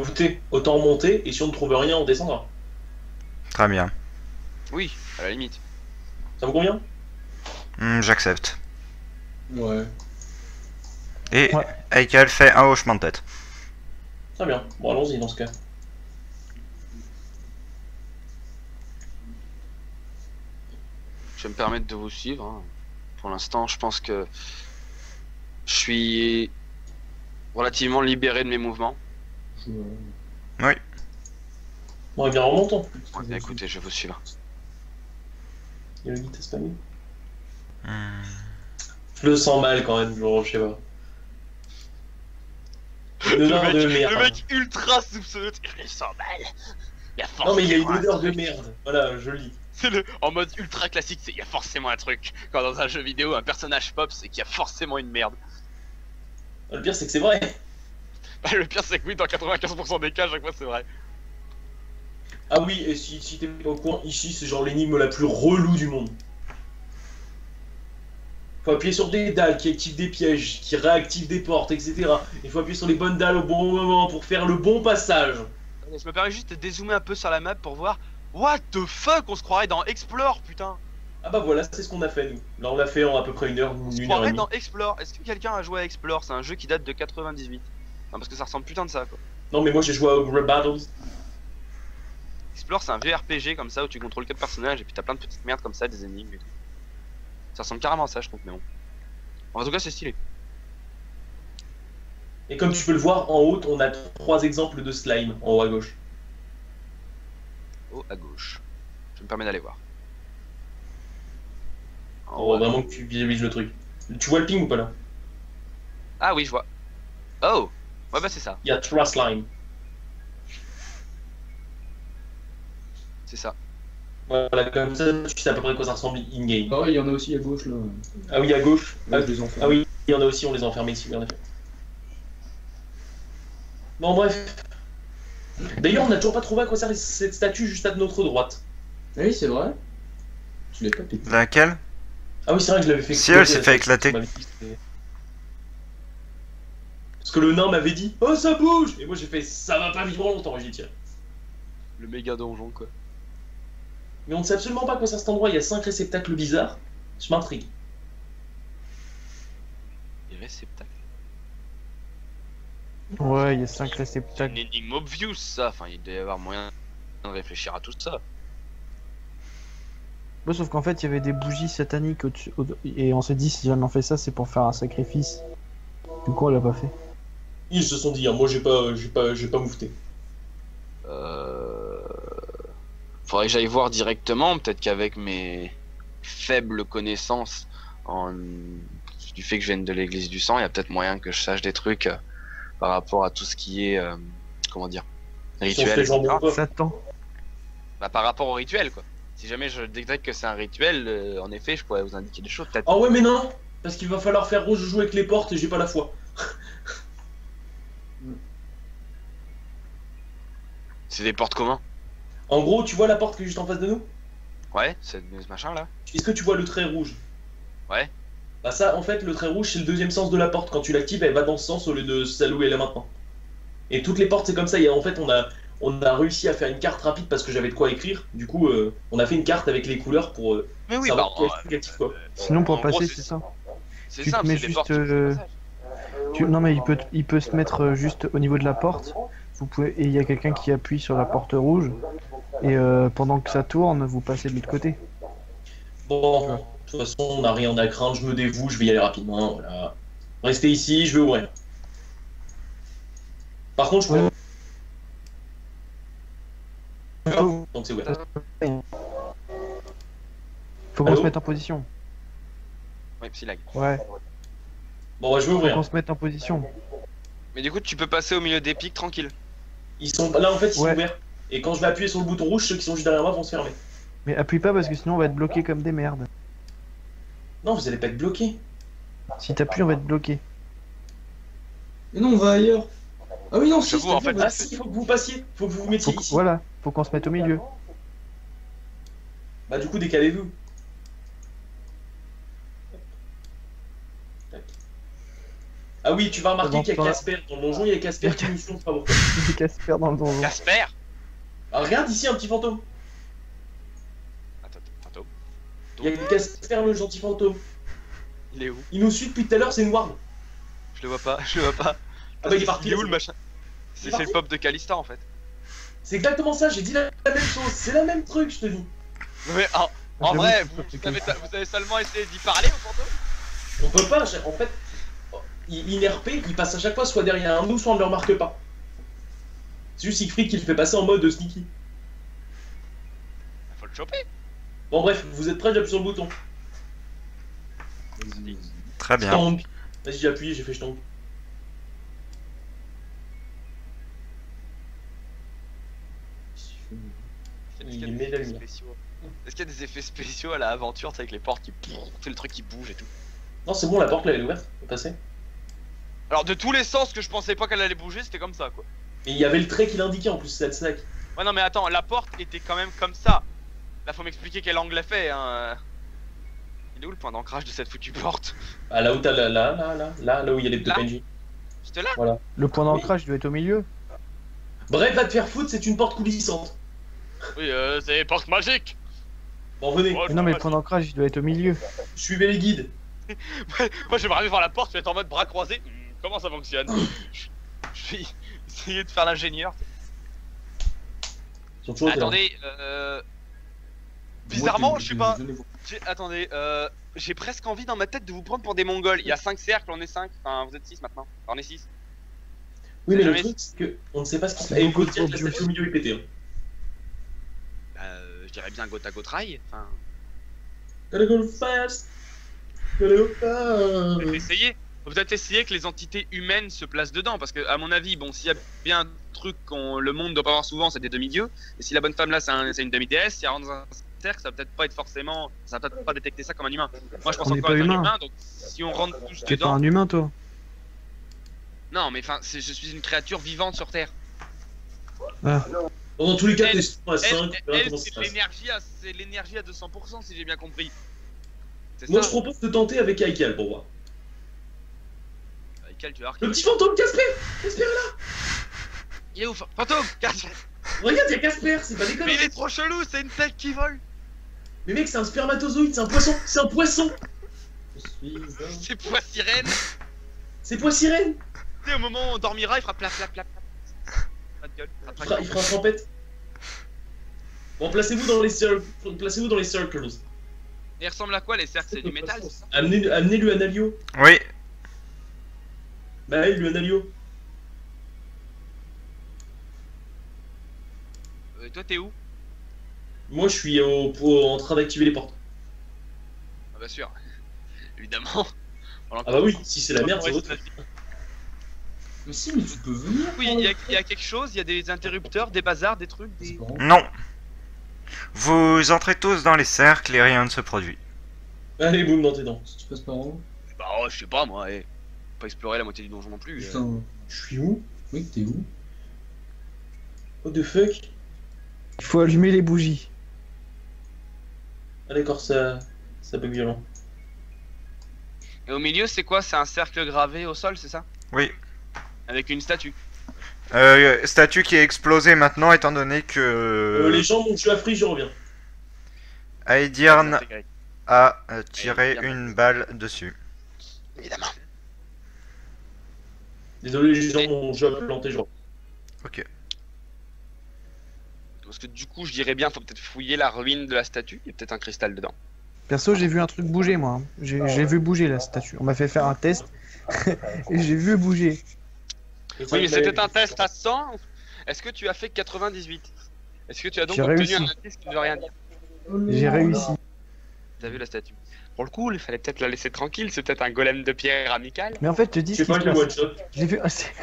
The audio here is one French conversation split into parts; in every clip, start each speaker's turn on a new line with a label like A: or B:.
A: écoutez, autant monter et si on ne trouve rien, on descendra.
B: Très bien.
C: Oui, à la limite.
A: Ça vous convient?
B: J'accepte.
A: Ouais.
B: Et
D: Ouais.
B: Eichel fait un hochement de tête.
A: Très bien. Bon, allons-y dans ce cas.
C: Je vais me permettre de vous suivre. Hein. Pour l'instant, je pense que je suis relativement libéré de mes mouvements.
B: Oui.
A: Bon, eh bien, remontons.
C: Ouais, bien, écoutez, je vais vous suivre.
A: Il y a le guide espagnol.
B: Hmm.
A: Je le sens mal quand même, genre, je sais pas. Une odeur de merde.
C: le mec ultra soupçonneux, il sent mal. Il y a
A: Non, mais il y a une
C: forcément un
A: odeur de
C: truc.
A: merde. Voilà, je lis.
C: C'est en mode ultra classique, il y a forcément un truc. Quand dans un jeu vidéo, un personnage pop, c'est qu'il y a forcément une merde.
A: Le pire, c'est que c'est vrai.
C: Le pire, c'est que oui, dans 95% des cas, à chaque fois, c'est vrai.
A: Ah oui, et si t'es pas au courant, ici, c'est genre l'énigme la plus relou du monde. Faut appuyer sur des dalles qui activent des pièges, qui réactivent des portes, etc. Il faut appuyer sur les bonnes dalles au bon moment pour faire le bon passage.
C: Je me permets juste de dézoomer un peu sur la map pour voir. What the fuck, on se croirait dans Explore, putain.
A: Ah bah voilà, c'est ce qu'on a fait nous. Là on l'a fait en à peu près une heure
C: On se
A: et
C: croirait
A: demie.
C: dans Explore. Est-ce que quelqu'un a joué à Explore? C'est un jeu qui date de 98. Non, parce que ça ressemble putain de ça, quoi.
A: Non mais moi j'ai joué à Red Battles.
C: Explore, c'est un vieux RPG comme ça où tu contrôles 4 personnages et puis t'as plein de petites merdes comme ça, des énigmes et tout. Ça ressemble carrément à ça, je trouve, mais bon. En tout cas, c'est stylé.
A: Et comme tu peux le voir en haut, on a 3 exemples de slime en haut à gauche.
C: Oh, à gauche. Je me permets d'aller voir. En
A: On
C: haut
A: voit
C: à
A: vraiment
C: gauche.
A: que tu visualises le truc. Tu vois le ping ou pas là?
C: Ah oui, je vois. Oh! Ouais, bah c'est ça.
A: Il y a 3 slime.
C: C'est ça.
A: Voilà, comme ça tu sais à peu près à quoi ça ressemble in-game.
E: Ah, il y en a aussi à gauche là.
A: Ah oui, à gauche.
E: Là,
A: Ah,
E: je les enferme.
A: ah oui, il y en a aussi, on les a enfermés ici, oui, en effet. Bon bref. D'ailleurs, on n'a toujours pas trouvé à quoi sert cette statue juste à notre droite.
E: Ah oui, c'est vrai. Tu l'as pas pété.
B: Laquelle?
A: Ah oui, c'est vrai que je l'avais fait
B: Si, elle s'est
A: la
B: fait
A: statue,
B: éclater.
A: tu m'avais dit, c'était- Parce que le nain m'avait dit "Oh, ça bouge!" Et moi j'ai fait "Ça va pas vivre longtemps", j'ai dit tiens.
C: Le méga donjon, quoi.
A: Mais on ne sait absolument pas à quoi sert cet endroit, il y a 5 réceptacles bizarres. Je m'intrigue.
C: Les réceptacles.
D: Ouais, il y a 5
C: C'est une
D: réceptacles.
C: énigme obvious, ça. Enfin, il doit y avoir moyen de réfléchir à tout ça.
D: Bon, sauf qu'en fait, il y avait des bougies sataniques au-dessus. Et on s'est dit, si jamais on fait ça, c'est pour faire un sacrifice. Du coup, on l'a pas fait.
A: Ils se sont dit, hein, moi j'ai pas moufté.
C: Faudrait que j'aille voir directement. Peut-être qu'avec mes faibles connaissances du fait que je vienne de l'église du sang, il y a peut-être moyen que je sache des trucs par rapport à tout ce qui est, comment dire,
A: Si on se
C: rituel,
A: fait jambon
C: etc.
A: quoi.
D: Satan.
C: Bah, par rapport au rituel, quoi. Si jamais je détecte que c'est un rituel, en effet, je pourrais vous indiquer des choses, peut-être.
A: Ah ouais mais non. Parce qu'il va falloir faire rouge jouer avec les portes et j'ai pas la foi.
C: C'est des portes communs.
A: En gros, tu vois la porte qui est juste en face de nous?
C: Ouais, c'est ce machin là.
A: Est-ce que tu vois le trait rouge?
C: Ouais.
A: Bah ça, en fait, le trait rouge, c'est le deuxième sens de la porte. Quand tu l'actives, elle va dans ce sens au lieu de celle où elle est maintenant. Et toutes les portes, c'est comme ça. En fait, on a réussi à faire une carte rapide parce que j'avais de quoi écrire. Du coup, on a fait une carte avec les couleurs pour
C: Mais oui,
A: savoir
C: bah,
A: qui active quoi.
D: Sinon, pour
C: en gros,
D: passer, c'est ça.
C: C'est
D: tu te
C: simple,
D: mets
C: c'est des
D: juste,
C: portes. qui font le passage.
D: Non, mais il peut se mettre juste au niveau de la porte. Vous pouvez... Et il y a quelqu'un qui appuie sur la porte rouge. Et pendant que ça tourne, vous passez de l'autre côté.
A: Bon, de toute façon, on n'a rien à craindre. Je me dévoue, je vais y aller rapidement. Voilà. Restez ici, je vais ouvrir. Par contre, je peux. Donc c'est ouvert.
D: Faut qu'on
A: Allô
D: se mette en position.
C: Ouais, psy lag.
D: Ouais,
A: Bon, bah, je vais
D: faut
A: ouvrir.
D: qu'on se mette en position.
C: Mais du coup, tu peux passer au milieu des pics tranquille.
A: Ils sont là en fait, ils sont
D: Ouais.
A: ouverts. Et quand je vais appuyer sur le bouton rouge, ceux qui sont juste derrière moi vont se fermer.
D: Mais appuie pas parce que sinon on va être bloqué comme des merdes.
A: Non, vous allez pas être bloqués.
D: Si t'appuies, on va être bloqué.
E: Mais non, on va ailleurs. Ah oui, non, si,
C: J'avoue, en fait,
A: Ah si, il faut que vous passiez. Faut que vous vous mettiez ici.
D: Voilà, faut qu'on se mette au milieu.
A: Bah du coup, décalez-vous. Tac. Ah oui, tu vas remarquer qu'il y a
D: Devant toi.
A: Casper. Dans le donjon, il y a Casper qui nous suit, on sait pas pourquoi.
D: Il y a Casper dans le donjon.
C: Casper.
A: Ah, regarde ici un petit fantôme.
C: Attends, fantôme.
A: Il y a Casper le gentil fantôme.
C: Il est où?
A: Il nous suit depuis tout à l'heure, c'est une ward.
C: Je le vois pas, je le vois pas.
A: Ah bah il est parti.
C: Il est où
A: là,
C: le machin?
A: Il est
C: C'est le
A: parti.
C: pop de Calista en fait.
A: C'est exactement ça, j'ai dit la même chose. C'est la même truc, je te dis.
C: Mais en
D: J'avoue
C: vrai,
D: que c'est
C: vous
D: comme ça.
C: avez seulement essayé d'y parler au fantôme?
A: On peut pas, en fait. INRP, il passe à chaque fois soit derrière un nous, soit on ne le remarque pas. C'est juste Siegfried qui le fait passer en mode sneaky.
C: Faut le choper.
A: Bon bref, vous êtes prêts, j'appuie sur le bouton.
E: Vas-y.
B: Très bien.
A: Stomp. Vas-y, j'ai appuyé, j'ai fait stomp.
C: Est-ce
A: Il
C: qu'il y a
A: met
C: des
A: la
C: effets
A: lumière.
C: spéciaux? Est-ce qu'il y a des effets spéciaux à la aventure, tu sais, avec les portes qui c'est le truc qui bouge et tout?
A: Non, c'est bon, la porte là, elle est ouverte, faut passer.
C: Alors de tous les sens que je pensais pas qu'elle allait bouger, c'était comme ça quoi.
A: Et il y avait le trait qui l'indiquait en plus, c'est le snack.
C: Ouais non mais attends, la porte était quand même comme ça. Là faut m'expliquer quel angle elle fait hein. Il est où le point d'ancrage de cette foutue porte?
A: Ah, là où t'as là où il y a les deux
C: Là
A: PNJ.
C: C'était là?
A: Voilà.
D: Le point d'ancrage doit être au milieu.
A: Bref, va te faire foutre, c'est une porte coulissante.
C: Oui c'est porte magique.
A: Bon, venez,
C: Oh,
D: Mais non, mais le point d'ancrage il doit être au milieu.
A: suivez les guides.
C: Moi j'aimerais aller voir la porte, je vais être en mode bras croisés. Comment ça fonctionne? Je vais essayer de faire l'ingénieur.
A: Ils sont toujours là.
C: Attendez, bizarrement,
E: Moi,
C: je sais pas.
E: venez voir.
C: Attendez, j'ai presque envie dans ma tête de vous prendre pour des Mongols. Il y a 5 cercles, on est 5. Enfin, vous êtes 6 maintenant. Enfin, on est 6.
A: Oui, mais le
C: jamais-
A: truc, c'est que on ne sait pas ce qui se
D: C'est
A: passe. Et le
D: beaucoup
A: côté,
D: trop
A: la statue au milieu est pété. Hein.
C: Je dirais bien Gotha Gotrail. Enfin,
A: Gotta go fast. Gotta go fast.
C: peut-être essayer. Faut peut-être essayer que les entités humaines se placent dedans. Parce que, à mon avis, bon, s'il y a bien un truc qu'on le monde doit pas avoir souvent, c'est des demi-dieux. Et si la bonne femme là, c'est une demi-déesse, si elle rentre dans un cercle, ça va peut-être pas être forcément. Ça va peut-être pas détecter ça comme un humain. Moi, je pense
D: On n'est
C: encore
D: pas
C: être un
D: humain.
C: humain. Donc, si on rentre tous
D: T'es pas
C: dedans.
D: un humain, toi.
C: Non, mais enfin, je suis une créature vivante sur Terre.
D: Ah.
A: Bon, dans tous les cas,
C: Elle-
A: t'es à 5.
C: Elle, c'est l'énergie à 200% si j'ai bien compris. C'est
A: Moi,
C: ça.
A: je propose de tenter avec Aikal pour voir.
C: Avec quel tu as
A: Le petit fantôme, Casper. Casper est là.
C: Il est où Fantôme Casper.
A: Regarde, il y a Casper, c'est pas déconnant.
C: Mais il est trop chelou, c'est une tête qui vole.
A: Mais mec, c'est un spermatozoïde, c'est un poisson. C'est un poisson.
E: Je suis un-
C: C'est poids sirène.
A: C'est poisson sirène.
C: Tu sais, au moment où on dormira, il fera plap plap plap. Pas de gueule.
A: Il fera un trompette. Bon, placez-vous dans les circles. Placez-vous dans les circles.
C: Et il ressemble à quoi les cercles? C'est du métal?
A: Amenez-lui un alio.
B: Oui,
A: Bah, lui un alio.
C: Toi t'es où?
A: Moi, je suis en train d'activer les portes.
C: Ah bah sûr. Évidemment.
A: Ah bah oui, si c'est la merde, c'est votre.
E: Mais si, mais tu peux venir.
C: Oui, il y a quelque chose, il y a des interrupteurs, des bazars, des trucs,
E: C'est
C: des...
E: pas grave.
B: non. Vous entrez tous dans les cercles et rien ne se produit.
A: Allez, boum, dans tes dents.
E: Si tu passes par où?
C: Bah oh, je sais pas moi, pas explorer la moitié du donjon non plus.
E: Putain,
A: Je suis où?
E: mec, t'es où?
A: What the fuck?
D: Il faut allumer les bougies.
A: Ah d'accord, ça bug violent.
C: Et au milieu c'est quoi? C'est un cercle gravé au sol, c'est ça?
B: Oui.
C: Avec une statue.
B: Statue qui est explosée maintenant étant donné que
A: Les gens m'ont tué à free, je reviens.
B: Aedirn
C: C'est grec.
B: a tiré
C: Aedirn.
B: une balle dessus.
C: Évidemment.
A: Désolé, les gens m'ont tué à planter, je reviens.
B: Ok.
C: Parce que du coup je dirais bien, faut peut-être fouiller la ruine de la statue, il y a peut-être un cristal dedans.
D: Perso, j'ai vu un truc bouger, moi. J'ai vu bouger la statue. On m'a fait faire un test. Et j'ai vu bouger.
C: Oui mais c'était un test à 100. Est-ce que tu as fait 98? Est-ce que tu as donc
D: J'ai
C: obtenu
D: réussi.
C: un indice qui ne veut rien dire?
D: J'ai réussi.
C: T'as vu la statue? Pour le coup, il fallait peut-être la laisser tranquille, c'est peut-être un golem de pierre amical.
D: Mais en fait, je te dis
A: Je
D: ce
A: sais
D: qui
A: pas,
D: se
A: je l'ai
D: passe.
A: one shot.
D: J'ai vu,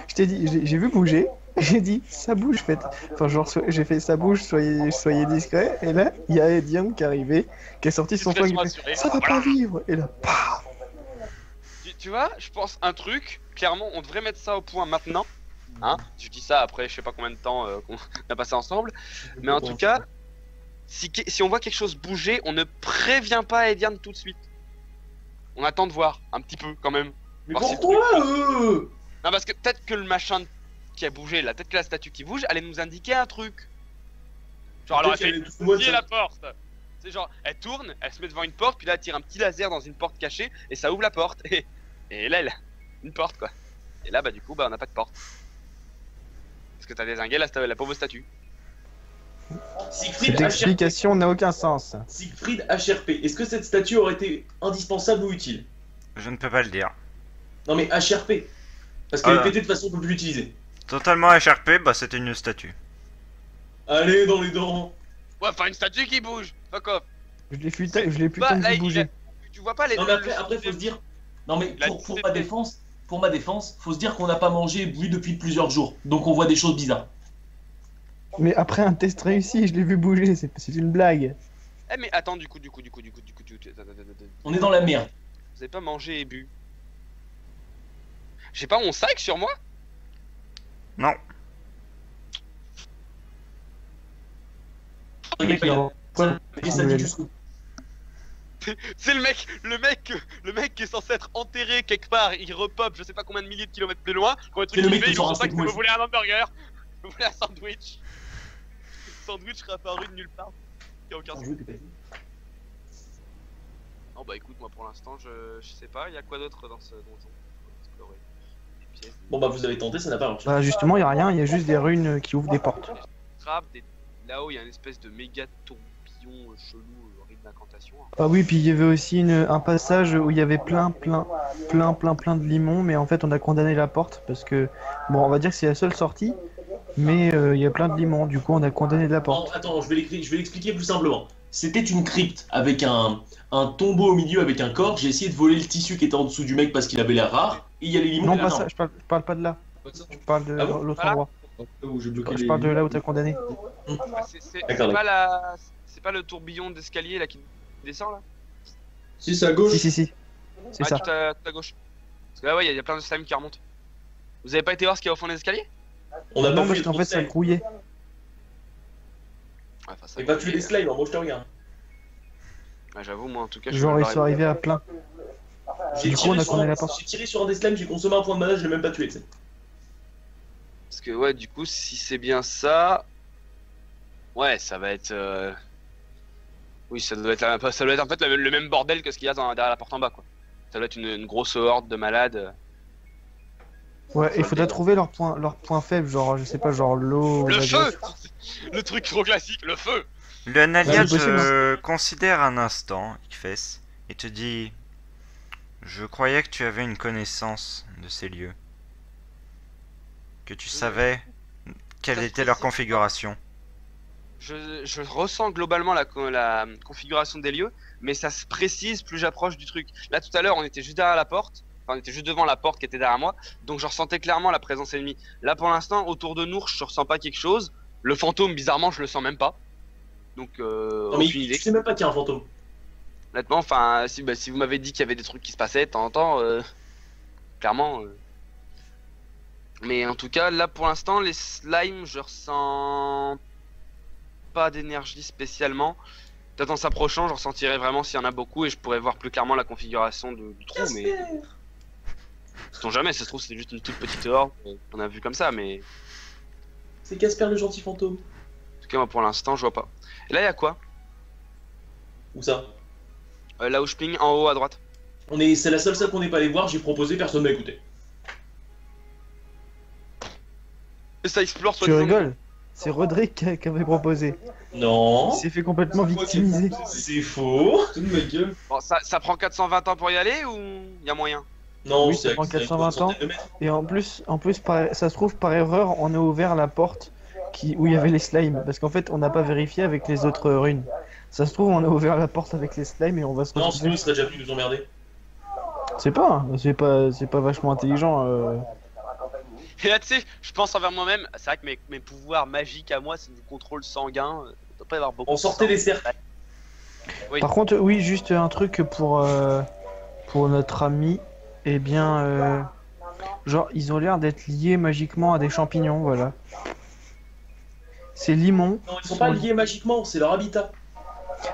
D: je t'ai dit, j'ai vu bouger. J'ai dit, ça bouge, faites. Enfin, genre, j'ai fait ça bouge, soyez discret. Et là, il y a Edium qui est arrivé, qui a sorti son flingue. Il fait, ça va pas vivre. Et là, paf.
C: Tu vois, je pense un truc, clairement, on devrait mettre ça au point maintenant. Hein, je dis ça après je sais pas combien de temps qu'on a passé ensemble. Mais en tout cas, si on voit quelque chose bouger, on ne prévient pas Edian tout de suite. On attend de voir, un petit peu quand même.
A: Mais
C: Voir si
A: pourquoi
C: Non, parce que peut-être que le machin qui a bougé là, peut-être que la statue qui bouge allait nous indiquer un truc. Genre, alors elle fait fouiller la porte. C'est genre, elle tourne, elle se met devant une porte, puis là elle tire un petit laser dans une porte cachée, et ça ouvre la porte. Et là, elle a une porte quoi. Et là, bah du coup, bah on n'a pas de porte. Parce que t'as dézingué la pauvre statue.
A: Siegfried
D: Cette explication n'a aucun sens.
A: Siegfried HRP, est-ce que cette statue aurait été indispensable ou utile?
B: Je ne peux pas le dire.
A: Non mais HRP. Parce qu'elle est
B: Ah.
A: pétée de façon qu'on peut plus l'utiliser.
B: Totalement HRP, bah c'était une statue.
A: Allez dans les dents.
C: Ouais, enfin une statue qui bouge. Fuck off.
D: Je l'ai putain
C: Bah,
D: de
C: là,
D: vu bouger.
C: Tu vois pas les.
A: Non mais après faut se dire. Non mais
C: La
A: pour
C: petite
A: ma
C: épée.
A: défense, faut se dire qu'on n'a pas mangé et bu depuis plusieurs jours. Donc on voit des choses bizarres.
D: Mais après un test réussi, je l'ai vu bouger, c'est une blague.
C: Eh, mais attends, du coup.
A: On est dans la merde.
C: Vous avez pas mangé et bu. J'ai pas mon sac sur moi?
B: Non.
A: Regarde,
D: Alors,
A: ça,
D: pourquoi
A: ça dit jusqu'où.
C: C'est le mec qui est censé être enterré quelque part, il repop je sais pas combien de milliers de kilomètres plus loin. Quand le truc
A: C'est le
C: il
A: mec
C: fait,
A: qui
C: il
A: sort
C: ouvre
A: un
C: son sac,
A: steak
C: vous
A: mouche.
C: voulez un hamburger? Vous voulez un sandwich? Sandwich réapparu de nulle part. Y a aucun sens. Non bah écoute, moi pour l'instant je sais pas, y a quoi d'autre dans ce donjon? Explorer. Des pièces,
A: Bon bah vous avez tenté, ça n'a pas marché.
D: Bah justement, y a rien, y a juste des runes qui ouvrent des portes.
C: trappes, là-haut il y a une espèce de méga tourbillon chelou, rythme d'incantation.
D: Ah oui, puis il y avait aussi un passage où il y avait plein de limons, mais en fait on a condamné la porte parce que, bon, on va dire que c'est la seule sortie, mais il y a plein de limons, du coup on a condamné la
A: Non,
D: porte.
A: attends, je vais l'expliquer plus simplement. C'était une crypte avec un tombeau au milieu avec un corps. J'ai essayé de voler le tissu qui était en dessous du mec parce qu'il avait l'air rare. Et il y a les limons.
D: Non,
A: qui
D: pas
A: étaient
D: ça, je parle pas de là, je parle de
A: Ah bon
D: l'autre
C: Voilà.
D: endroit.
E: J'ai bloqué
D: Je
E: les...
D: parle de là où t'as condamné.
C: C'est
A: D'accord,
C: pas le tourbillon d'escalier là qui descend là?
E: Si, c'est à gauche.
D: Si, c'est
C: Ouais,
D: ça.
C: tout à gauche. Parce que là ouais, il y a plein de slime qui remontent. Vous avez pas été voir ce qu'il y a au fond des escaliers?
A: On a
D: Non,
A: pas
D: parce
A: fait
D: qu'en fait ça grouillait.
C: Ouais, enfin, ça
A: Et pas tuer les slimes, moi je te regarde.
C: Ouais, j'avoue, moi en tout cas, je
D: Genre
C: suis
D: ils sont arrivés à plein. Du coup on a condamné la porte.
A: J'ai tiré sur un des slimes, j'ai consommé un point de mana, je l'ai même pas tué, tu sais.
C: Parce que ouais, du coup, si c'est bien ça, ouais, ça va être. Oui, ça doit être en fait le même bordel que ce qu'il y a derrière la porte en bas, quoi. Ça doit être une grosse horde de malades.
D: Ouais, il faudrait trouver leur point faible, genre je sais pas, genre l'eau.
C: Le
D: la
C: feu
D: glace.
C: Le truc trop classique, le feu.
B: Le Nalia
D: c'est possible,
B: te considère un instant, Ikfes, et te dit: je croyais que tu avais une connaissance de ces lieux. Que tu savais quelle
C: Ça se
B: était leur
C: précise.
B: configuration.
C: Je ressens globalement la configuration des lieux, mais ça se précise plus j'approche du truc. Là, tout à l'heure, on était juste derrière la porte. Enfin, on était juste devant la porte qui était derrière moi. Donc, je ressentais clairement la présence ennemie. Là, pour l'instant, autour de nous, je ressens pas quelque chose. Le fantôme, bizarrement, je le sens même pas. Donc,
A: Non mais
C: aucune idée.
A: tu sais même pas qu'il y a un fantôme.
C: Honnêtement, enfin, si vous m'avez dit qu'il y avait des trucs qui se passaient de temps en temps, clairement. Mais en tout cas, là pour l'instant, les slimes, je ressens pas d'énergie spécialement. Peut-être en s'approchant, je ressentirai vraiment s'il y en a beaucoup et je pourrais voir plus clairement la configuration du trou. Mais sait-on jamais, ça se trouve, c'est juste une toute petite horde qu'on a vu comme ça. Mais
A: C'est Casper le gentil fantôme.
C: en tout cas, moi pour l'instant, je vois pas. Et là, il y a quoi?
A: Où ça?
C: Là où je ping, en haut à droite.
A: C'est la seule salle qu'on n'est pas allé voir, j'ai proposé, personne m'a écouté.
C: Et ça explore, soit
D: Tu rigoles? C'est Roderick qui avait proposé.
A: Non.
D: Il s'est fait complètement victimiser.
A: C'est faux.
E: Tout de ma gueule.
C: Bon, ça prend 420 ans pour y aller ou il y a moyen?
A: Non,
D: Oui,
A: c'est
D: ça prend
A: c'est à une
D: 420
A: centaine de mètres.
D: Et en plus ça se trouve par erreur, on a ouvert la porte où il y avait les slimes. Parce qu'en fait, on n'a pas vérifié avec les autres runes. Ça se trouve, on a ouvert la porte avec les slimes et on va se
A: Non, sinon
D: retrouver.
A: il serait déjà venu nous emmerder.
D: C'est pas vachement intelligent.
C: Et là, tu sais, je pense envers moi-même, c'est vrai que mes pouvoirs magiques à moi, c'est du contrôle sanguin. Il doit pas y avoir beaucoup
A: On
C: de
A: sortait
C: sang.
A: les cercles.
C: Oui.
D: Par contre, oui, juste un truc pour notre ami. Eh bien, genre, ils ont l'air d'être liés magiquement à des champignons, voilà. Ces limons.
A: Non, ils sont pas liés magiquement, c'est leur habitat.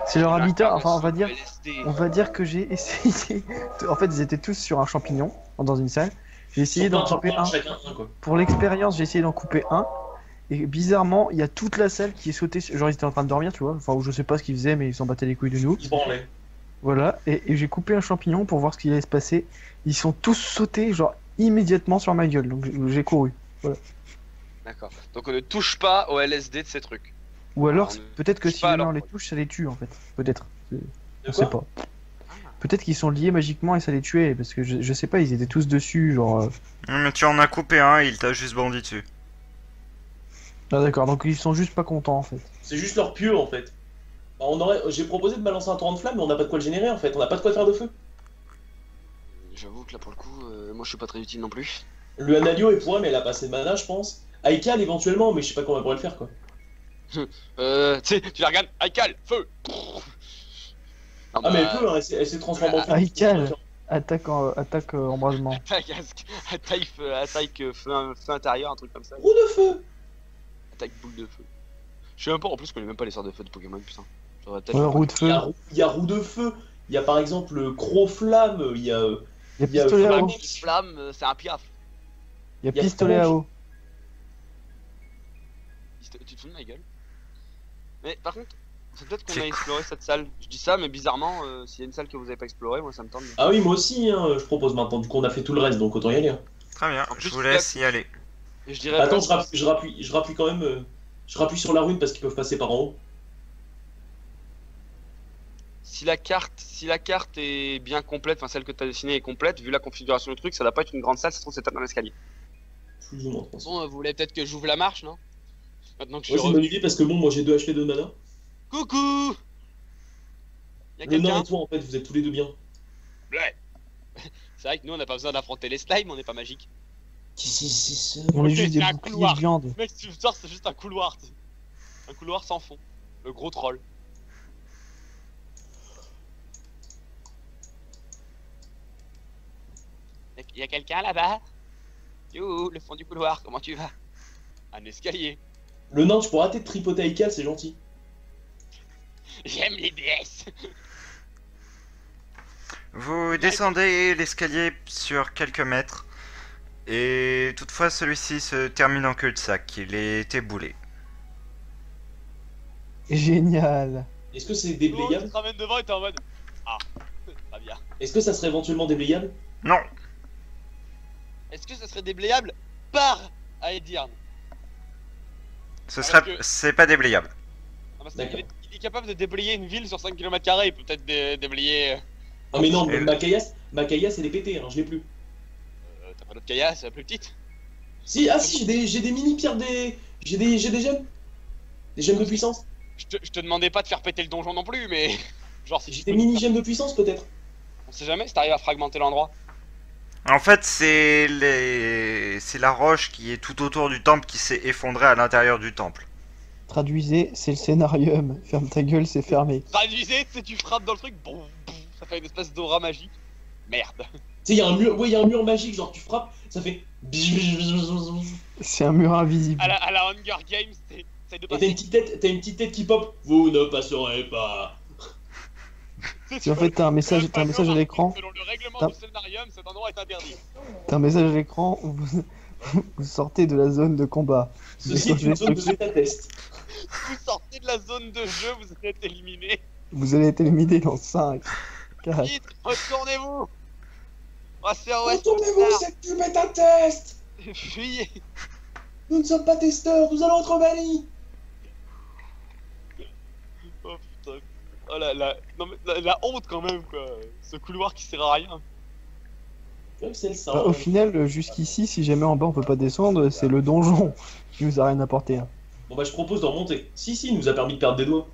D: C'est leur
C: La
D: habitat,
C: carte
D: enfin
C: LSD.
D: on va dire que j'ai essayé. En fait, ils étaient tous sur un champignon dans une salle. J'ai essayé d'en couper un.
A: Chacun un, quoi.
D: Pour l'expérience, j'ai essayé d'en couper un. Et bizarrement, il y a toute la salle qui est sautée. Genre, ils étaient en train de dormir, tu vois. Enfin, ou je sais pas ce qu'ils faisaient, mais ils s'en battaient les couilles de nous.
A: Ils se branlaient.
D: Voilà. Et j'ai coupé un champignon pour voir ce qui allait se passer. Ils sont tous sautés, genre, immédiatement sur ma gueule. Donc, j'ai couru.
C: D'accord. Donc on ne touche pas au LSD de ces trucs.
D: Ou alors,
C: Alors,
D: peut-être que
C: touche
D: si
C: pas à
D: jamais on
C: leur
D: les touche, ça les tue en fait. Peut-être.
A: De
D: Je sais
A: quoi
D: pas. Peut-être qu'ils sont liés magiquement et ça les tuait. Parce que je sais pas, ils étaient tous dessus. Genre.
B: Mais tu en as coupé un et il t'a juste bondi dessus.
D: Ah, d'accord. Donc, ils sont juste pas contents en fait.
A: C'est juste leur pieu en fait. Bah, j'ai proposé de balancer un torrent de flamme, mais on n'a pas de quoi le générer en fait. On n'a pas de quoi faire de feu.
C: J'avoue que là pour le coup, moi je suis pas très utile non plus.
A: Le Analio est pour elle, mais elle a pas assez de mana, je pense. Aikal éventuellement, mais je sais pas comment elle pourrait le faire quoi.
C: Tu sais, tu la regardes, Aikal, feu. Non,
A: Ah, mais
C: bah,
A: elle peut, hein, elle s'est transformée en feu.
D: Aikal. Attaque embrasement.
C: attaque feu intérieur, un truc comme ça.
A: Roue de feu.
C: Attaque boule de feu. Je sais même pas, en plus, je connais même pas les sorts de feu de Pokémon, putain. J'aurais peut-être.
D: Ouais, roue de feu.
A: Il y a roue de feu. Il y a par exemple Cro-Flamme. Il y a.
D: Il y a
A: il y a
D: pistolet à
A: flamme.
D: eau.
C: Flamme, c'est un piaf.
D: Il y a
A: il y a
D: pistolet à
A: Franck.
D: eau.
C: Tu te fous de ma gueule? Mais par contre, c'est peut-être qu'on
B: C'est
C: a exploré cette salle. Je dis ça, mais bizarrement, s'il y a une salle que vous avez pas explorée, moi ça me tente bien.
A: Ah oui, moi aussi, hein, je propose maintenant. Du coup, on a fait tout le reste, donc autant y aller. Hein.
B: Très bien,
C: En plus,
B: je vous laisse y aller.
C: Et je dirais.
A: Attends,
C: pas-
A: je rappuie quand même. Je rappuie sur la rune parce qu'ils peuvent passer par en haut.
C: Si la carte est bien complète, enfin celle que tu as dessinée est complète, vu la configuration du truc, ça doit pas être une grande salle, ça se trouve c'est peut-être un escalier.
A: Plus ou moins, je pense.
C: Bon, vous voulez peut-être que j'ouvre la marche, non? Maintenant que je
A: Ouais,
C: suis
A: c'est une bonne idée parce que bon, moi j'ai 2 HP de mana.
C: Coucou! Y'a
A: Le nain
C: quelqu'un?
A: et toi, en fait, vous êtes tous les deux bien.
C: Ouais. C'est vrai que nous on n'a pas besoin d'affronter les slimes, on n'est pas magique.
D: On est juste
C: C'est
D: des
C: un
D: boucliers
C: couloir.
D: de viande.
C: Mec, si tu me sors, c'est juste un couloir. Tu sais. Un couloir sans fond. Le gros troll. Y'a quelqu'un là-bas? Yo, le fond du couloir, comment tu vas? Un escalier.
A: Le nain, tu pourras arrêter de tripoter Aikal, c'est gentil.
C: J'aime les DS.
B: Vous descendez l'escalier sur quelques mètres. Et toutefois, celui-ci se termine en cul-de-sac. Il est éboulé.
D: Génial.
A: Est-ce que c'est
C: Tu
A: déblayable?
C: te ramènes devant et t'es en mode. Ah, très bien.
A: Est-ce que ça serait éventuellement déblayable?
B: Non,
C: Est-ce que ça serait déblayable par Aedirn?
B: c'est pas déblayable.
C: Parce
A: D'accord.
C: qu'il est capable de déblayer une ville sur 5 km², il peut peut-être déblayer.
A: Ah mais non,
B: Et-
A: ma caillasse elle est pétée, hein, je l'ai plus.
C: T'as pas d'autre caillasse plus petite?
A: Si, ah si, j'ai des mini-pierres, j'ai des gemmes. Des gemmes de puissance.
C: Je te demandais pas de faire péter le donjon non plus, mais. Genre, si
A: J'ai
C: tu
A: des
C: peux-
A: mini-gemmes de puissance peut-être.
C: On sait jamais si t'arrives à fragmenter l'endroit.
B: En fait, c'est la roche qui est tout autour du temple qui s'est effondrée à l'intérieur du temple.
D: Traduisez, c'est le scénarium. Ferme ta gueule, c'est fermé.
C: Traduisez, tu sais, tu frappes dans le truc, boum, boum, ça fait une espèce d'aura magique. Merde.
A: Tu sais, il y a un mur, ouais, il y a un mur magique, genre tu frappes, ça fait.
D: C'est un mur invisible.
C: À la Hunger Games, t'essayes de
A: Et t'as
C: passer.
A: une petite tête qui pop. Vous ne passerez pas.
D: Si en fait t'as un message à l'écran,
C: Selon le règlement
D: T'as-
C: du scénarium, cet endroit est interdit.
D: t'as un message à l'écran, vous sortez de la zone de combat.
A: Ceci est une zone de bêta test.
C: Vous sortez de la zone de jeu, vous êtes éliminé.
D: Vous allez être éliminé dans 5, 4.
C: Vite, retournez-vous. Passez en ouest.
A: Retournez-vous, c'est du bêta test.
C: Fuyez.
A: Nous ne sommes pas testeurs, nous allons être bannis.
C: Oh putain. Oh non, mais la honte quand même quoi. Ce couloir qui sert à rien.
A: Comme c'est le sang.
D: Au final, jusqu'ici, si jamais en bas on peut pas descendre, c'est le donjon qui nous a rien apporté. Hein.
A: Bon bah je propose de remonter. Si, il nous a permis de perdre des doigts.